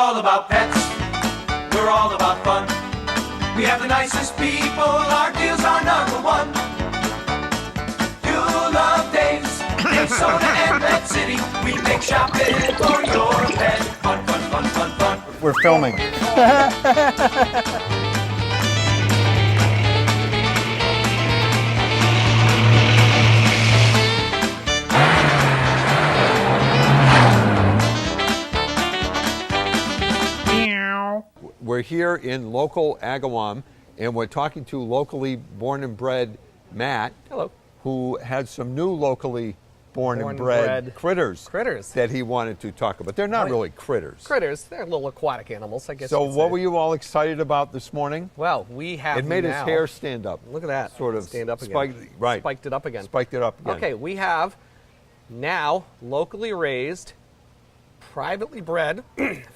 all about pets. We're all about fun. We have the nicest people. Our deals are number one. You'll love Dave's, Soda and Pet City. We make shopping for your pet fun, fun, fun, fun, fun. We're filming. We're here in local Agawam, and we're talking to locally born and bred Matt. Hello. Who had some new locally born and bred critters that he wanted to talk about. They're not really critters. Critters. They're little aquatic animals, I guess. So what were you all excited about this morning? Well, we have It made now, his hair stand up. Look at that. Sort of stand up spiked, again. right. Spiked it up again. Spiked it up again. Okay, we have now locally raised, privately bred,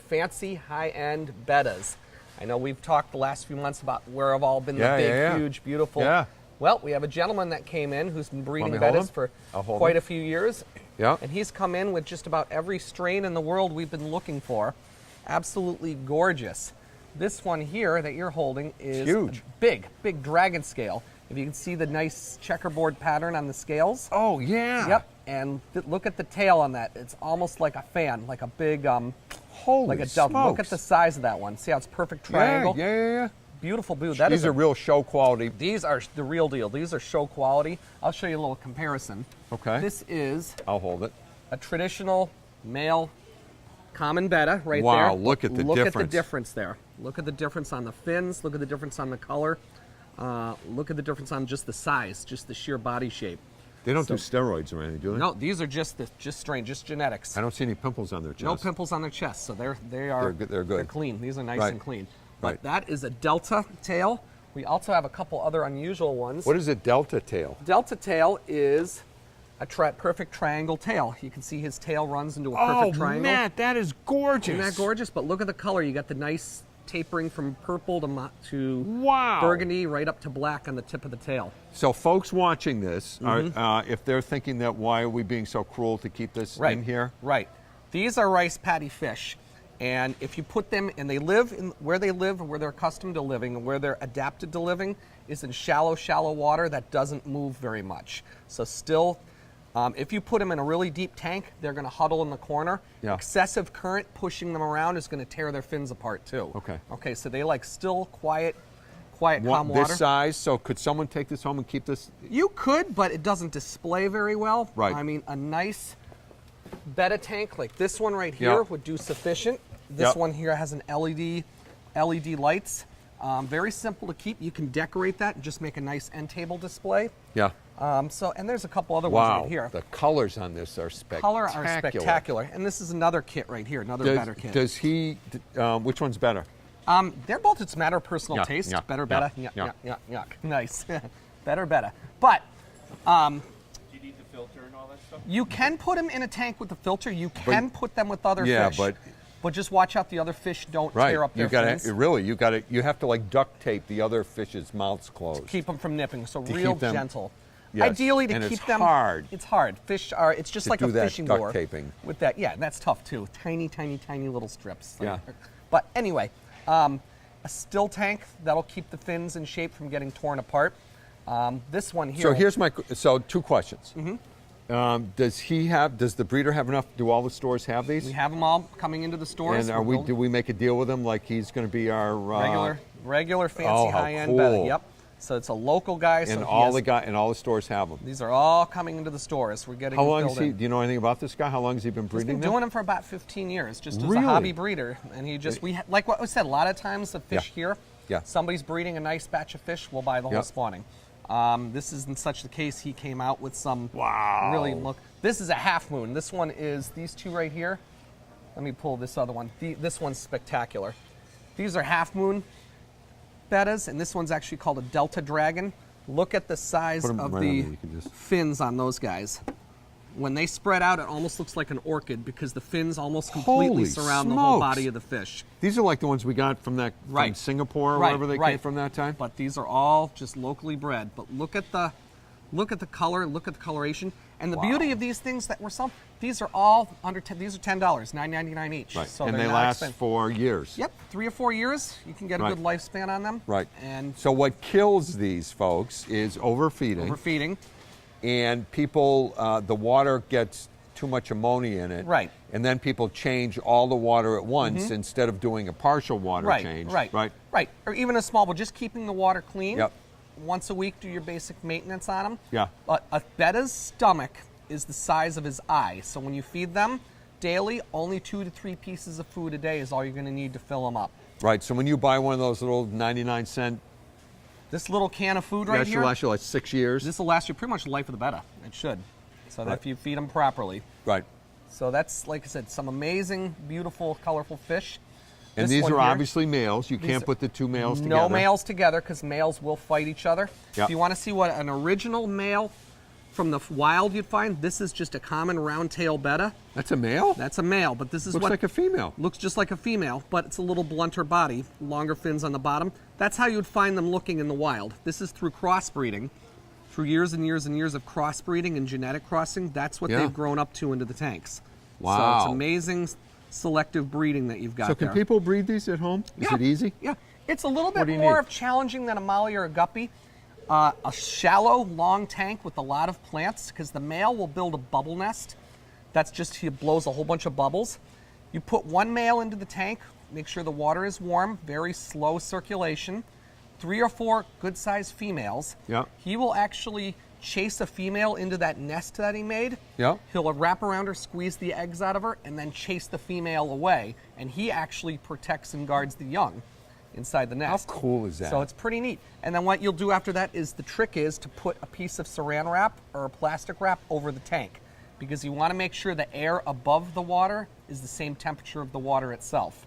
fancy high-end bettas. I know we've talked the last few months about where have all been the big, huge, beautiful. Yeah. Well, we have a gentleman that came in who's been breeding Want me to hold bettas him? for quite a few years. Yeah. And he's come in with just about every strain in the world we've been looking for. Absolutely gorgeous. This one here that you're holding is huge. Big dragon scale. If you can see the nice checkerboard pattern on the scales. Oh, yeah. Yep. And look at the tail on that. It's almost like a fan, like a big, holy like a dove. smokes. Look at the size of that one. See how it's perfect triangle? Yeah. Beautiful blue. These are real show quality. These are the real deal. These are show quality. I'll show you a little comparison. Okay. This is I'll hold it. a traditional male common betta right there. Wow, look at the difference. Look at the difference. difference there. Look at the difference on the fins. Look at the difference on the color. Look at the difference on just the size, just the sheer body shape. They don't do steroids or anything, do they? No, these are just strain, just genetics. I don't see any pimples on their chest. No pimples on their chest, so they're good. They're clean. These are nice Right. and clean. Right. But that is a delta tail. We also have a couple other unusual ones. What is a delta tail? Delta tail is a perfect triangle tail. You can see his tail runs into a perfect triangle. Oh, Matt, that is gorgeous. Isn't that gorgeous? But look at the color. You got the nice tapering from purple to Wow. burgundy right up to black on the tip of the tail. So folks watching this, are, if they're thinking that why are we being so cruel to keep this in here? Right. These are rice paddy fish. And if you put them, and they live in where they live, where they're accustomed to living, and where they're adapted to living, is in shallow water that doesn't move very much. So still, if you put them in a really deep tank, they're going to huddle in the corner. Yeah. Excessive current pushing them around is going to tear their fins apart too. Okay. Okay, so they like still, quiet, calm water. This size, so could someone take this home and keep this? You could, but it doesn't display very well. Right. I mean, a nice betta tank like this one right here would do sufficient. This one here has an LED lights. Very simple to keep. You can decorate that and just make a nice end table display. Yeah. And there's a couple other ones right here. The colors on this are spectacular. Color are spectacular. And this is another kit right here, another better kit. Does he, which one's better? They're both, it's a matter of personal taste. yeah, Better, yeah, betta, yeah. yuck. Nice. Better, betta. But Do you need the filter and all that stuff? you can put them in a tank with a filter. You can put them with other fish. But just watch out the other fish don't tear up their fins. You have to like duct tape the other fish's mouths closed. Keep them from nipping, so To real keep them- gentle. Yes, Ideally to and keep it's them hard. It's hard. Fish are it's just to like do a that fishing duct lure. taping. With that, yeah, and that's tough too. Tiny little strips. Yeah. But anyway, a still tank that'll keep the fins in shape from getting torn apart. This one here. So two questions. Does the breeder have enough? Do all the stores have these? We have them all coming into the stores. And do we make a deal with him like he's going to be our regular fancy high-end betta? cool. Yep. So it's a local guy. And all the stores have them. These are all coming into the stores. We're getting. How long filled is he? in. Do you know anything about this guy? How long has he been He's breeding? been doing them for about 15 years, just as a Really? hobby breeder. And he just, like what we said, a lot of times the fish here, somebody's breeding a nice batch of fish, we'll buy the whole spawning. This isn't such the case. He came out with some really this is a half moon. This one is these two right here. Let me pull this other one. This one's spectacular. These are half moon bettas, and this one's actually called a delta dragon. Look at the size of the fins on those guys. When they spread out, it almost looks like an orchid because the fins almost completely surround the whole body of the fish. These are like the ones we got from from Singapore or wherever they came from that time. But these are all just locally bred. But look at the color, look at the coloration, And the beauty of these things that we're selling, these are all under these are $10, $9.99 each. Right. So and they're they not last expensive. for years. Yep, 3 or 4 years. You can get a good lifespan on them. Right. And so what kills these folks is overfeeding. Overfeeding. And people, the water gets too much ammonia in it. Right. And then people change all the water at once instead of doing a partial water change. Right. Or even a small, but just keeping the water clean. Yep. Once a week, do your basic maintenance on them. Yeah. But a betta's stomach is the size of his eye. So when you feed them daily, only 2 to 3 pieces of food a day is all you're going to need to fill them up. Right. So when you buy one of those little 99-cent, this little can of food right that here, should last you like 6 years. this will last you pretty much the life of the betta. It should. So that if you feed them properly. Right. So that's, like I said, some amazing, beautiful, colorful fish. And This these one are here, obviously males. You can't put the 2 males together. No males together because males will fight each other. Yep. If you want to see what an original male from the wild you'd find, this is just a common round-tail betta. That's a male? That's a male, but this is Looks what like a female. looks just like a female, but it's a little blunter body, longer fins on the bottom. That's how you'd find them looking in the wild. This is through crossbreeding. Through years and years and years of crossbreeding and genetic crossing, that's what they've grown up to into the tanks. Wow. So it's amazing selective breeding that you've got So there. can people breed these at home? Is Yeah. it easy? Yeah. It's a little What bit do you more need? of challenging than a molly or a guppy. A shallow, long tank with a lot of plants, because the male will build a bubble nest. That's just, he blows a whole bunch of bubbles. You put one male into the tank, make sure the water is warm, very slow circulation. 3 or 4 good-sized females. Yeah. He will actually chase a female into that nest that he made. Yeah. He'll wrap around her, squeeze the eggs out of her, and then chase the female away. And he actually protects and guards the young inside the nest. How cool is that? So it's pretty neat. And then what you'll do after that is the trick is to put a piece of saran wrap or a plastic wrap over the tank, because you want to make sure the air above the water is the same temperature of the water itself.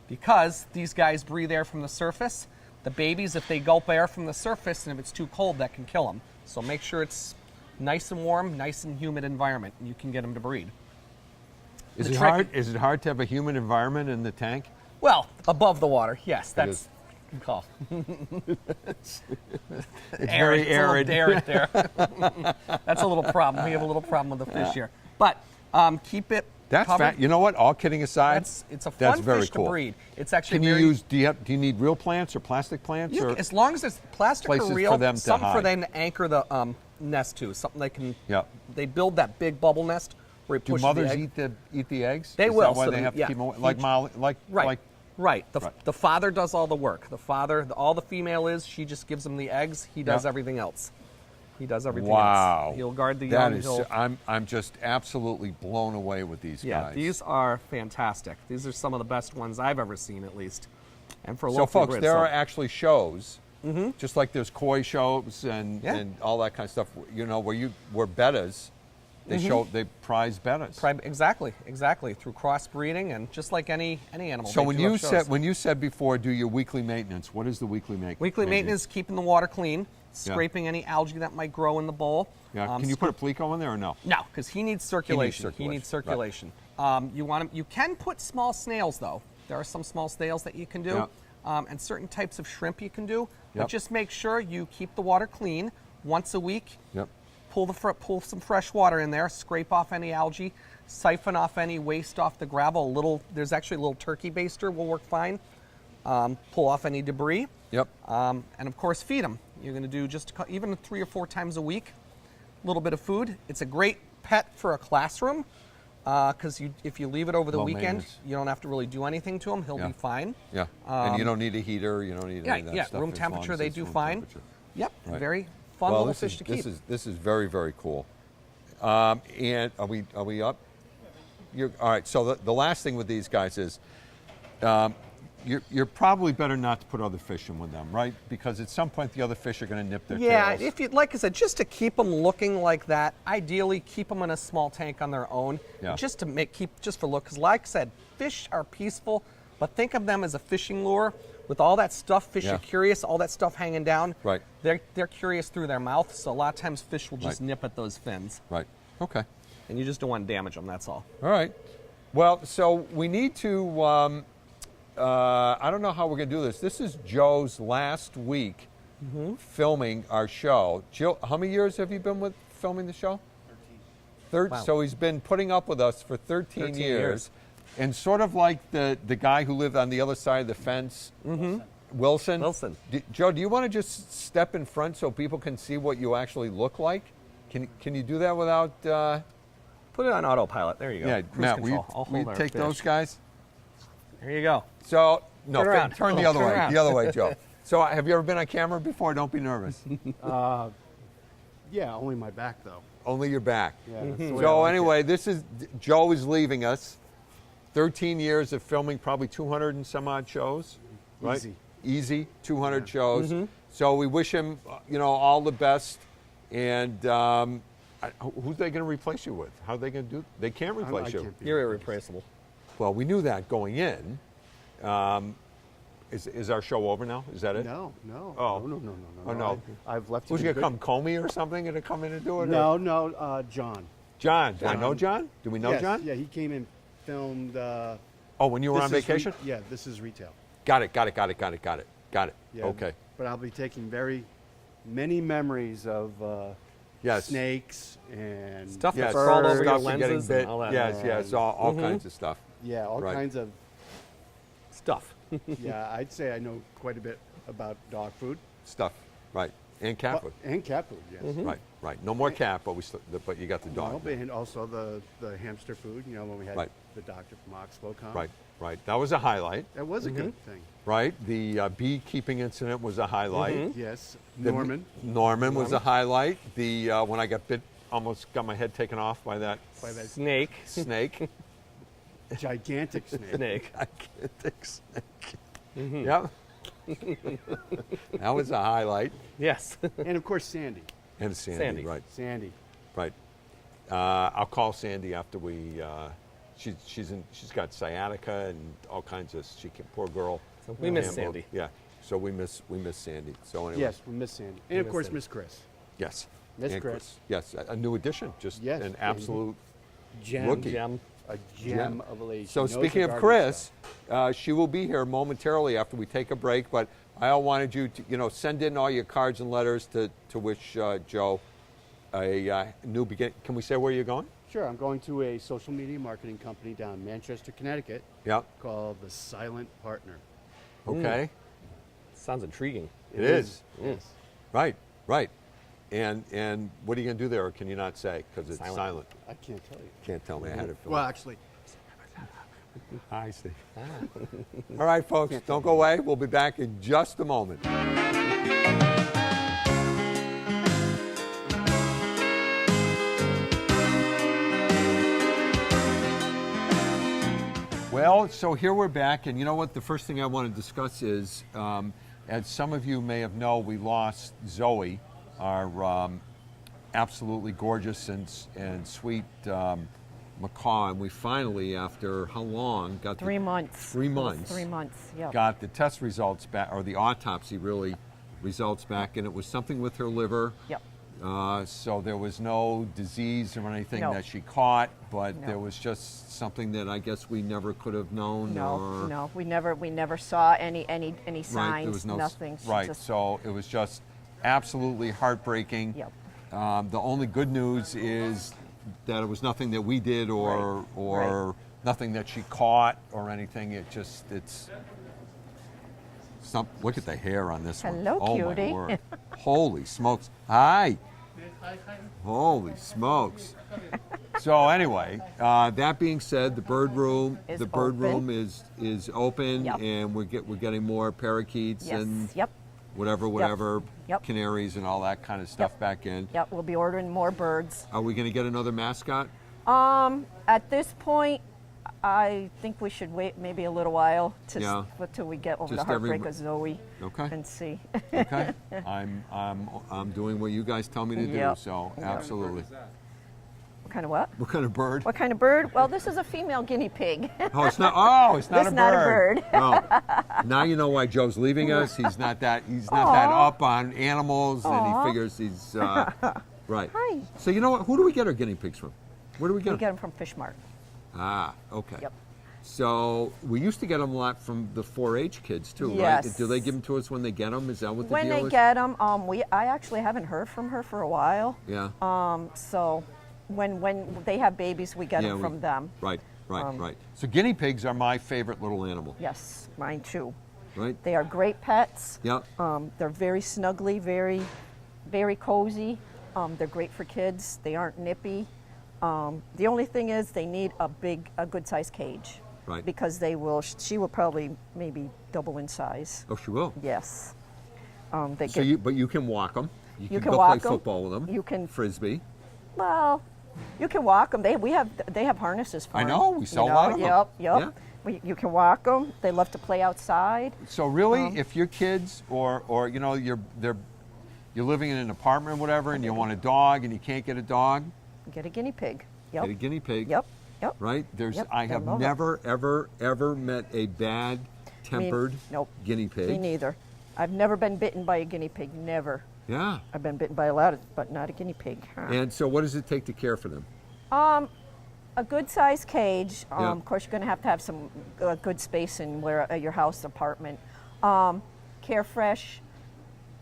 Because these guys breathe air from the surface, the babies, if they gulp air from the surface and if it's too cold, that can kill them. So make sure it's nice and warm, nice and humid environment, and you can get them to breed. Is The it trick- hard? Is it hard to have a humid environment in the tank? Well, above the water, yes. That's is. good call. It's very arid. It's a little arid there. That's a little problem. We have a little problem with the fish here. But keep it That's covered. You know what? All kidding aside, It's a that's fun very fish cool. to breed. It's actually Can you very, use? Do you need real plants or plastic plants? You or can- as long as there's plastic places or real, for them to something for hide. them to anchor the nest to, something they can. Yeah. They build that big bubble nest where it Do pushes mothers the egg. eat the eggs? They Is will, That why so they the- have to yeah. keep them like Each- Molly, like Right. Right. Right. The father does all the work. The father, all the female is, she just gives them the eggs. He does Yeah. everything else. He does everything Wow. else. He'll guard the That young. is. he'll- I'm just absolutely blown away with these yeah, guys. these are fantastic. These are some of the best ones I've ever seen, at least. And for So, local folks, breed, there so- are actually shows, just like there's koi shows and, Yeah. and all that kind of stuff. You know, where bettas, they prize bettas. Exactly. Through crossbreeding and just like any animal. So they when do you have shows. said before, do your weekly maintenance. What is the weekly maintenance? Weekly maintenance, keeping the water clean, scraping any algae that might grow in the bowl. Yeah. Can you put a pleco in there or no? No, because he needs circulation. He needs circulation. circulation. You can put small snails though. There are some small snails that you can do, and certain types of shrimp you can do. But Yep. just make sure you keep the water clean once a week. Yep. Pull some fresh water in there. Scrape off any algae. Siphon off any waste off the gravel. There's actually a little turkey baster will work fine. Pull off any debris. Yep. And of course, feed them. You're going to do just even 3 or 4 times a week. A little bit of food. It's a great pet for a classroom because if you leave it over the Low weekend, maintenance. you don't have to really do anything to him. He'll Yeah. be fine. Yeah. And you don't need a heater. You don't need any of that stuff. Room as long temperature, as they it's do room fine. temperature. Yep. Right. Very fun Well, little this fish is, to keep. This is very, very cool. And are we up? All right. So the last thing with these guys is, you're probably better not to put other fish in with them, right? Because at some point the other fish are going to nip their Yeah, tails. if you like I said, just to keep them looking like that, ideally keep them in a small tank on their own, Yeah. just to just for look. Because like I said, fish are peaceful, but think of them as a fishing lure with all that stuff. Fish Yeah. are curious, all that stuff hanging down. Right. They're curious through their mouth, so a lot of times fish will just Right. nip at those fins, Right. Okay. and you just don't want to damage them. That's all. All right. Well, so we need to. I don't know how we're going to do this. This is Joe's last week Wow. So he's been putting up with us for 13 years. And sort of like the guy who lived on the other side of the fence, Wilson. Joe, do you want to just step in front so people can see what you actually look like? Can you do that without... Put it on autopilot. There you go. Yeah, Cruise Matt, will control. you take those guys? There you go. So, no, Turn around. turn the other Turn way. around. The other way, Joe. So have you ever been on camera before? Don't be nervous. Yeah, only my back though. Only your back. Yeah, that's the way I So like anyway, it. Joe is leaving us. 13 years of filming, probably 200 and some odd shows, right? Easy, 200 shows. So we wish him, all the best. And who's they going to replace you with? How are they going to do? They can't replace you. You're irreplaceable. Well, we knew that going in. Is our show over now? Is that it? No. Oh. No. Oh, no. I've left. Who's it going to in come? Comey or something going to come in and do it? No, or? John. John. Do I know John? Do we know Yes, John? Yeah, he came and filmed. Oh, when you were on This is vacation? yeah, this is retail. Got it. Yeah, Okay. But I'll be taking very many memories of Yes. snakes and Stuff Yes. that crawled over your Stuff and getting lenses bit. and all that. Yes, all kinds of stuff. Yeah, all Right. kinds of. Stuff. Yeah, I'd say I know quite a bit about dog food. Stuff, right. And cat food. And cat food, yes. Right. No more cat, but but you got the No, dog. and also the hamster food. When we had Right. the doctor from Oxbow come. Right. That was a highlight, That was a good thing. right? The beekeeping incident was a highlight. Yes, The- Norman. Norman was a highlight. The when I got bit, almost got my head taken off by that By that Snake. snake. gigantic snake. Snake. Gigantic snake. Yep. That was a highlight. Yes. And of course, Sandy. And Sandy, Sandy. right. Sandy. Right. I'll call Sandy after we. She's got sciatica and all kinds of. Poor girl. So we miss Handled. Sandy. Yeah. So we miss Sandy. So anyway. Yes, we miss Sandy. And of miss course, Sandy. Miss Chris. Yes. Miss And Chris. Yes, a new addition. Just Yes. an absolute Gem. rookie. Gem. A gem of a lady. So She knows speaking her of garden Chris, stuff. she will be here momentarily after we take a break. But I all wanted you to, send in all your cards and letters to wish Joe a new beginning. Can we say where you're going? Sure, I'm going to a social media marketing company down in Manchester, Connecticut Yeah. called The Silent Partner. Okay. Sounds intriguing. It is. Yes. Right. And what are you going to do there, or can you not say because it's silent? I can't tell you. Can't tell me. I had it. Well, actually, I see. All right, folks, don't go away. We'll be back in just a moment. Well, so here we're back, and you know what? The first thing I want to discuss is, as some of you may have known, we lost Zoe, our absolutely gorgeous and sweet macaw, and we finally, after how long, got 3 months. 3 months. 3 months, yeah. Got the test results back, or the autopsy really results back, and it was something with her liver. Yep. So there was no disease or anything No. that she caught, but No. there was just something that I guess we never could have known. or, No, we never saw any signs, Right, there was no nothing. She Right, just- so it was just absolutely heartbreaking. Yep. The only good news is that it was nothing that we did or Right. nothing that she caught or anything. Look at the hair on this Hello, one. Oh cutie. my word! Holy smokes! Hi. Holy smokes! So anyway, that being said, the bird room Is room open. is open, Yep. and we're getting more parakeets Yes. and Yep. whatever Yep. canaries and all that kind of stuff Yep. back in. Yep. We'll be ordering more birds. Are we going to get another mascot? At this point, I think we should wait maybe a little while Yeah. till we get over Just the heartbreak every- of Zoe. Okay. And see. Okay. I'm doing what you guys tell me to do. Yep. So absolutely. What kind of what? What kind of bird? What kind of bird? Well, this is a female guinea pig. Oh, it's not. Oh, it's not It's a not a bird. No. Now you know why Joe's leaving us. He's not that. He's not that up on animals, and he figures he's right. Hi. So you know what? Who do we get our guinea pigs from? Where do we get We them? get them from Fish Mart. Ah, okay. Yep. So we used to get them a lot from the 4-H kids too, Yes. right? Do they give them to us when they get them? Is that what the When deal they is? get them, I actually haven't heard from her for a while. Yeah. So when they have babies, we get them from them. Right, right. So guinea pigs are my favorite little animal. Yes, mine too. Right. They are great pets. Yeah. They're very snuggly, very cozy. They're great for kids. They aren't nippy. The only thing is they need a good sized cage. Right. Because she will probably maybe double in size. Oh, she will. Yes. But you can walk them. You can go walk play 'em. football with them. You can frisbee. Well, you can walk them. They have harnesses for I 'em, know. We sell you a lot of Yep. them. You can walk them. They love to play outside. So really, if your kids or you're living in an apartment or whatever, and you want a dog and you can't get a dog, Get a guinea pig. Yep. get a guinea pig. Yep. Yep. Right? Yep, I they have love it. never, ever met a bad-tempered Nope. guinea pig. Me neither. I've never been bitten by a guinea pig. Never. Yeah. I've been bitten by a lot, but not a guinea pig. And so, what does it take to care for them? A good sized cage. Yeah. Of course, you're going to have some good space in your house, apartment. Care fresh.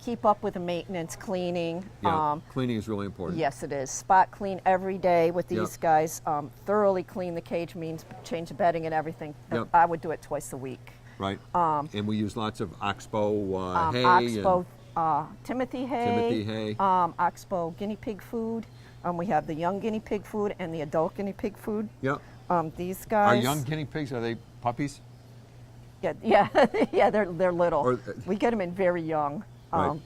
Keep up with the maintenance, cleaning. Yeah. Cleaning is really important. Yes, it is. Spot clean every day with these Yep. guys. Thoroughly clean the cage means change the bedding and everything. Yep. I would do it twice a week. Right. And we use lots of oxbow hay. Oxbow, and Timothy hay. Timothy hay. Oxbow guinea pig food. We have the young guinea pig food and the adult guinea pig food. Yep. These guys. Are young guinea pigs, are they puppies? Yeah, yeah, they're little. Or- We get them in very young. Right.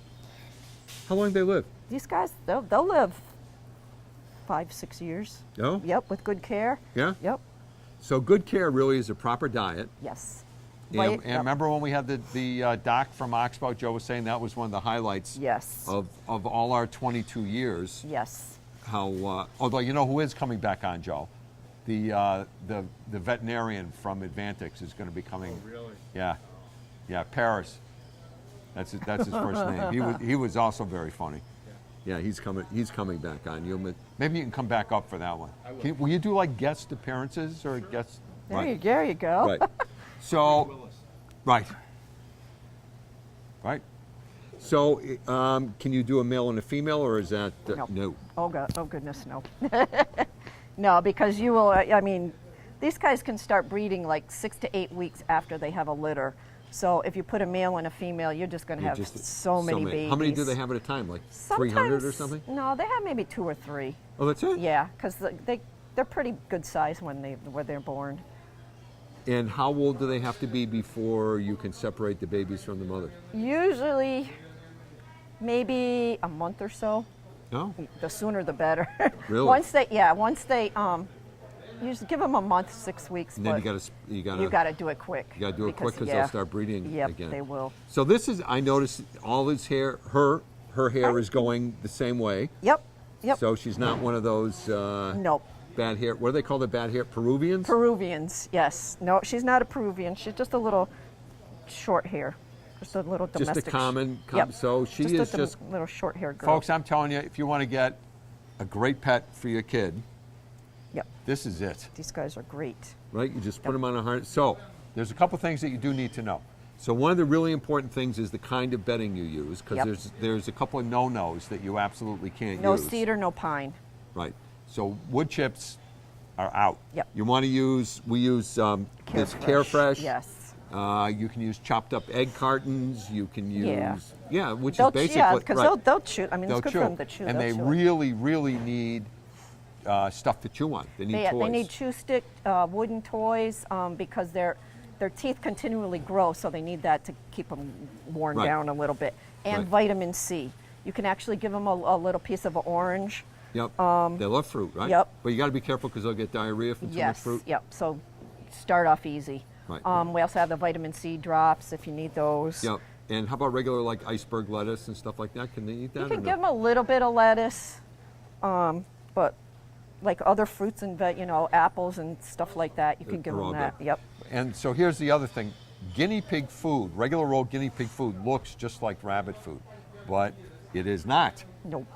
How long do they live? These guys, they'll live 5-6 years. Oh? Yep, with good care. Yeah? Yep. So good care really is a proper diet. Yes. And, Right, and yep. remember when we had the doc from Oxbow, Joe was saying that was one of the highlights Yes. of all our 22 years. Yes. How, although you know who is coming back on, Joe? The veterinarian from Advantix is going to be coming. Oh, really? Yeah, Paris. That's his first name. He was also very funny. Yeah, he's coming back on. Maybe you can come back up for that one. I will. Will you do like guest appearances or guest? There you go. Right. So, Willis. right. So, can you do a male and a female, or is that no? Oh God! Oh goodness, no. No, because you will. I mean, these guys can start breeding like 6 to 8 weeks after they have a litter. So if you put a male and a female, you're just going to have so many babies. How many do they have at a time? Like 300 or something? No, they have maybe 2 or 3. Oh, that's it. Yeah, because they're pretty good size when they're born. And how old do they have to be before you can separate the babies from the mother? Usually, maybe a month or so. No. The sooner the better. Really? Once they usually give them a month, 6 weeks. And then but you you got to do it quick. You got to do it quick because they'll start breeding Yep, again. they will. So this is, I noticed all his hair, her hair is going the same way. Yep. So she's not one of those Nope. bad hair. What do they call the bad hair? Peruvians? Peruvians, yes. No, she's not a Peruvian. She's just a little short hair. Just a little domestic. Just a common. Yep. So she is just. Little short hair girl. Folks, I'm telling you, if you want to get a great pet for your kid, Yep. this is it. These guys are great. Right? You just put them on a harness. So there's a couple things that you do need to know. So one of the really important things is the kind of bedding you use, because Yep. there's a couple of no-nos that you absolutely can't No use. cedar, no pine. Right. So wood chips are out. Yep. You want to use, we use this Carefresh. Yes. You can use chopped up egg cartons. You can use, which They'll is basically, yeah, because right. they'll chew. I mean, They'll it's good chew. for them to chew. And They'll they chew. really, really need stuff to chew on. They need toys. They need chew stick, wooden toys, because their teeth continually grow, so they need that to keep them worn Right. down a little bit. And Right. vitamin C. You can actually give them a little piece of an orange. Yep. They love fruit, right? Yep. But you got to be careful because they'll get diarrhea from too much Yes. fruit. Yep. So start off easy. Right. We also have the vitamin C drops if you need those. Yep. And how about regular like iceberg lettuce and stuff like that? Can they eat that? You or can no? give them a little bit of lettuce, but like other fruits and apples and stuff like that, you can give They're all them that. good. Yep. And so here's the other thing. Guinea pig food, regular old guinea pig food, looks just like rabbit food, but it is not. Nope.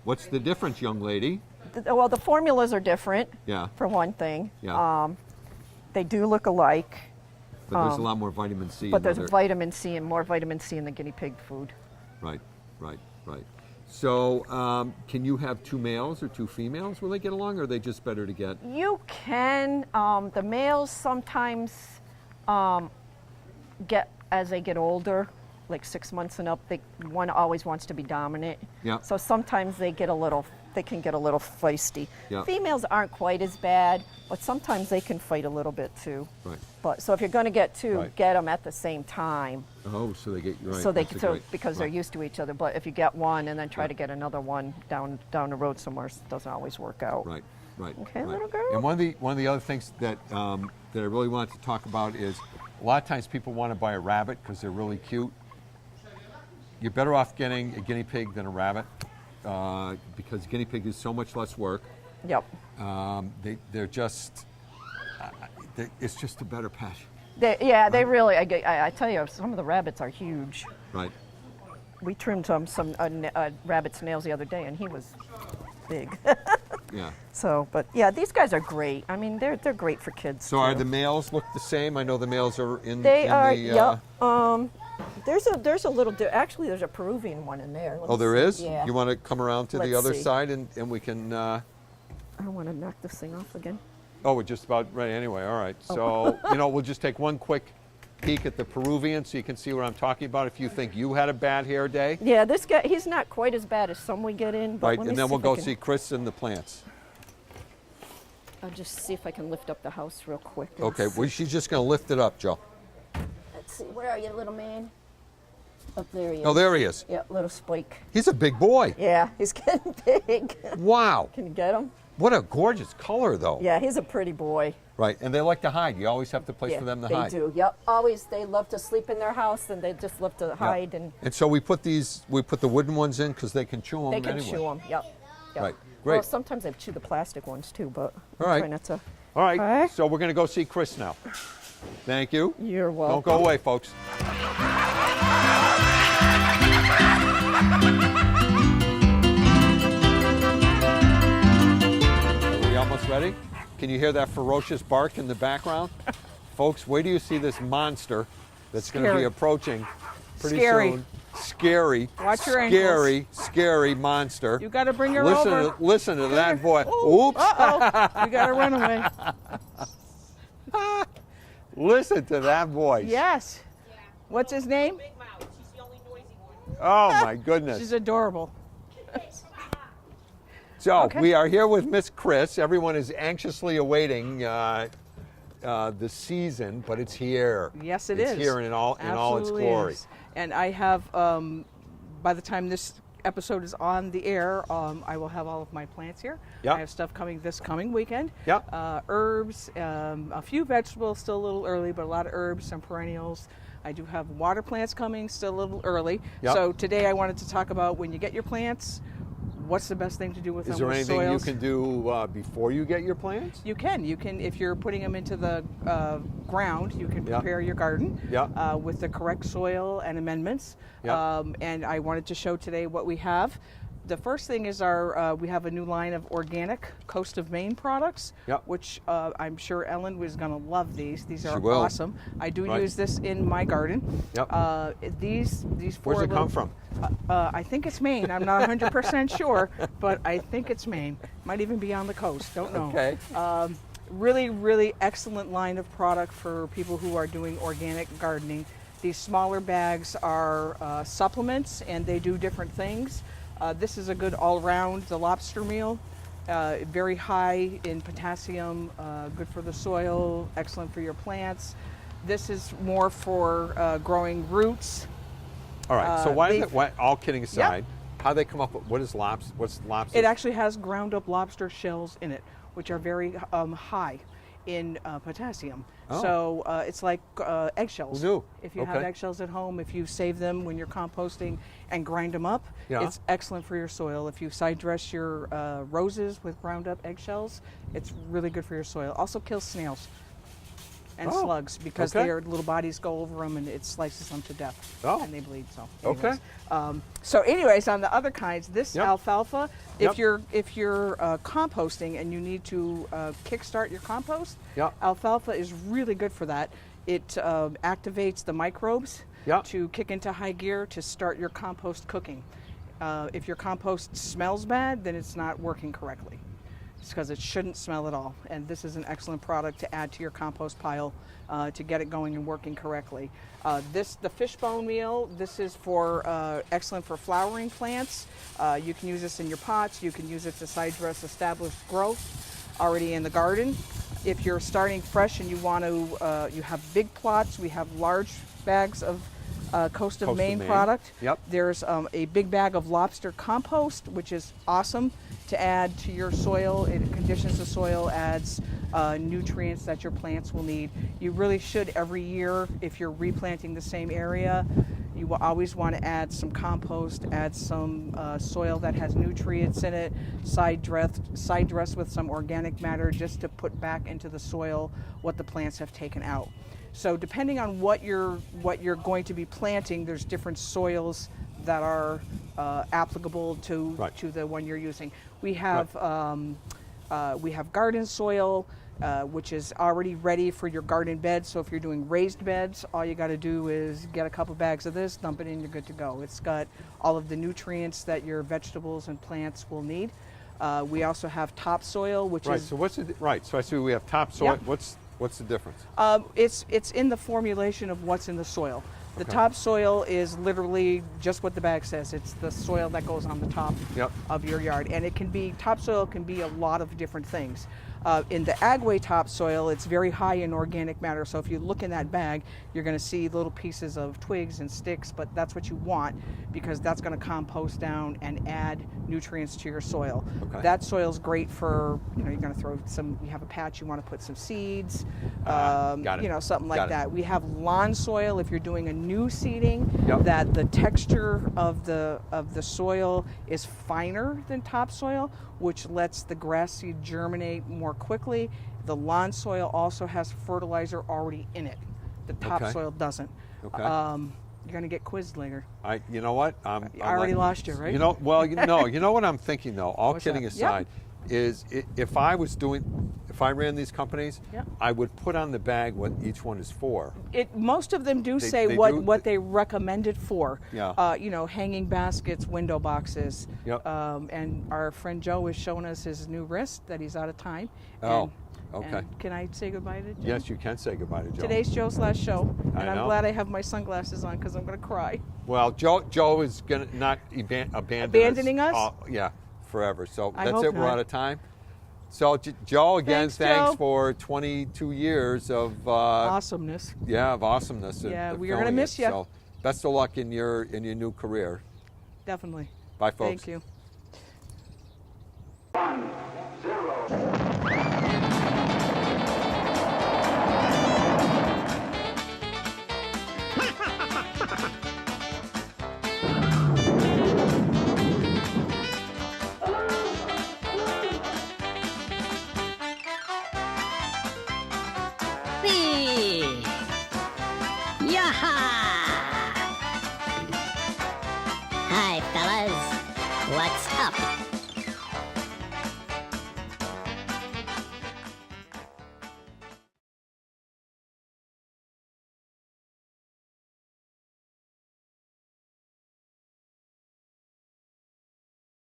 What's the difference, young lady? Well, the formulas are different. Yeah. For one thing. Yeah. They do look alike, But there's a lot more vitamin C. but in there's other- vitamin C and more vitamin C in the guinea pig food. Right. So can you have 2 males or 2 females? Will they get along, or are they just better to get? You can. The males sometimes get, as they get older, like 6 months and up, one always wants to be dominant. Yeah. So sometimes they can get a little feisty. Yeah. Females aren't quite as bad, but sometimes they can fight a little bit too. Right. But so if you're going to get 2, Right. get them at the same time. Oh, so they get right. So That's because they're used to each other. But if you get one and then try to get another one down the road somewhere, it doesn't always work out. Right. Right. Okay, right. little girl. And one of the other things that that I really wanted to talk about is a lot of times people want to buy a rabbit because they're really cute. You're better off getting a guinea pig than a rabbit because guinea pig is so much less work. Yep. They're just it's just a better pet. They really. I tell you, some of the rabbits are huge. Right. We trimmed some rabbit's nails the other day, and he was big. Yeah. So, but yeah, these guys are great. I mean, they're great for kids. So too. are the males look the same? I know the males are in. They in are. The, Yep. There's a little. Actually, there's a Peruvian one in there. Let Oh, me there see. is? Yeah. You want to come around to the Let's other see. side and we can. I want to knock this thing off again. Oh, we're just about ready anyway. All right. So, we'll just take one quick peek at the Peruvian so you can see what I'm talking about if you think you had a bad hair day. Yeah, this guy, he's not quite as bad as some we get in. But Right. let me And then see we'll if I go can- see Chris and the plants. I'll just see if I can lift up the house real quick. Okay. Well, she's just going to lift it up, Joe. Let's see. Where are you, little man? Up there he is. Oh, there he is. Yeah, little Spike. He's a big boy. Yeah, he's getting big. Wow. Can you get him? What a gorgeous color, though. Yeah, he's a pretty boy. Right. And they like to hide. You always have to place Yeah, for them to they hide. do. Yep. Always, they love to sleep in their house, and they just love to hide, and And so we put the wooden ones in because they can chew them they can anyway. chew them. Yep. Right. Well, Great. sometimes they chew the plastic ones too, but All right. try not to. All right. Okay. So we're going to go see Chris now. Thank you. You're welcome. Don't go away, folks. Are we almost ready? Can you hear that ferocious bark in the background? Folks, wait till you see this monster that's going to be Scary. approaching pretty Scary. soon. Scary. Watch your Scary, scary monster. You got to bring her listen over. listen to that voice. Ooh, Oops. Uh-oh. You got to run away. Listen to that voice. Yes. What's his name? Big Mouth. She's the only noisy one. Oh my goodness. She's adorable. So Okay. we are here with Miss Chris. Everyone is anxiously awaiting the season, but it's here. Yes, it it's is. here in all its Absolutely glory. is. And I have, by the time this episode is on the air, I will have all of my plants here. Yep. I have stuff coming this coming weekend. Yep. Herbs, a few vegetables, still a little early, but a lot of herbs, some perennials. I do have water plants coming, still a little early. Yep. So today I wanted to talk about when you get your plants, what's the best thing to do with Is them? there with anything soils. you can do before you get your plants? You can, if you're putting them into the ground, you can Yeah. prepare your garden Yeah. with the correct soil and amendments. Yeah. And I wanted to show today what we have. The first thing is we have a new line of organic Coast of Maine products, Yep. which I'm sure Ellen was going to love these. These are will. awesome. I do Right. use this in my garden. Yep. These four Where's it come little- from? I think it's Maine. I'm not 100% sure, but I think it's Maine. Might even be on the coast. Don't know. Okay. Really, really excellent line of product for people who are doing organic gardening. These smaller bags are supplements, and they do different things. This is a good all-around, the lobster meal. Very high in potassium, good for the soil, excellent for your plants. This is more for growing roots. All right. So why is they've- it? All kidding aside, how they come up with what's lobster? It actually has ground up lobster shells in it, which are very high in potassium. Oh. So it's like eggshells. Who knew? If you have Okay. eggshells at home, if you save them when you're composting and grind them up, Yeah. it's excellent for your soil. If you side dress your roses with ground up eggshells, it's really good for your soil. Also kills snails and Oh, slugs because okay. their little bodies go over them and it slices them to death. Oh. And they bleed. So Okay. anyways, on the other kinds, this Yep. alfalfa, Yep. if you're composting and you need to kickstart your compost, Yep. alfalfa is really good for that. It activates the microbes Yep. to kick into high gear to start your compost cooking. If your compost smells bad, then it's not working correctly. It's because it shouldn't smell at all. And this is an excellent product to add to your compost pile to get it going and working correctly. The fishbone meal, this is for excellent for flowering plants. You can use this in your pots. You can use it to side dress established growth already in the garden. If you're starting fresh and you want to, you have big plots, we have large bags of Coast of Maine product. Yep. There's a big bag of lobster compost, which is awesome to add to your soil. It conditions the soil, adds nutrients that your plants will need. You really should every year, if you're replanting the same area, you will always want to add some compost, add some soil that has nutrients in it, side dress with some organic matter just to put back into the soil what the plants have taken out. So depending on what you're going to be planting, there's different soils that are applicable to the one you're using. We have garden soil, which is already ready for your garden bed. So if you're doing raised beds, all you got to do is get a couple bags of this, dump it in, you're good to go. It's got all of the nutrients that your vegetables and plants will need. We also have topsoil, which is So what's it? So I see we have topsoil. Yep. What's the difference? It's in the formulation of what's in the soil. The topsoil is literally just what the bag says. It's the soil that goes on the top of your yard, and topsoil can be a lot of different things. In the Agway topsoil, it's very high in organic matter. So if you look in that bag, you're going to see little pieces of twigs and sticks, but that's what you want because that's going to compost down and add nutrients to your soil. Okay. That soil's great for, you're going to throw some, you have a patch, you want to put some seeds, something like that. We have lawn soil if you're doing a new seeding, that the texture of the soil is finer than topsoil, which lets the grass seed germinate more quickly. The lawn soil also has fertilizer already in it. The topsoil doesn't. Okay. You're going to get quizzed later. You know what? I already lost you, right? You know what I'm thinking though. All What's kidding that? aside, is if I ran these companies, I would put on the bag what each one is for. Most of them do say they what they recommend it for. Yeah. Hanging baskets, window boxes. Yep. And our friend Joe is showing us his new wrist that he's out of time. Oh, okay. And can I say goodbye to Joe? Yes, you can say goodbye to Joe. Today's Joe's last show, and I know. I'm glad I have my sunglasses on because I'm going to cry. Well, Joe is going to not Abandoning us? Forever. So I that's hope it. We're not. out of time. So Joe, again, thanks Joe. for 22 years of Awesomeness. Yeah, of awesomeness. Yeah, of we are gonna filming miss it. ya. So best of luck in your new career. Definitely. Bye, folks. Thank you. 1, 0. Yaha! Hi, fellas. What's up?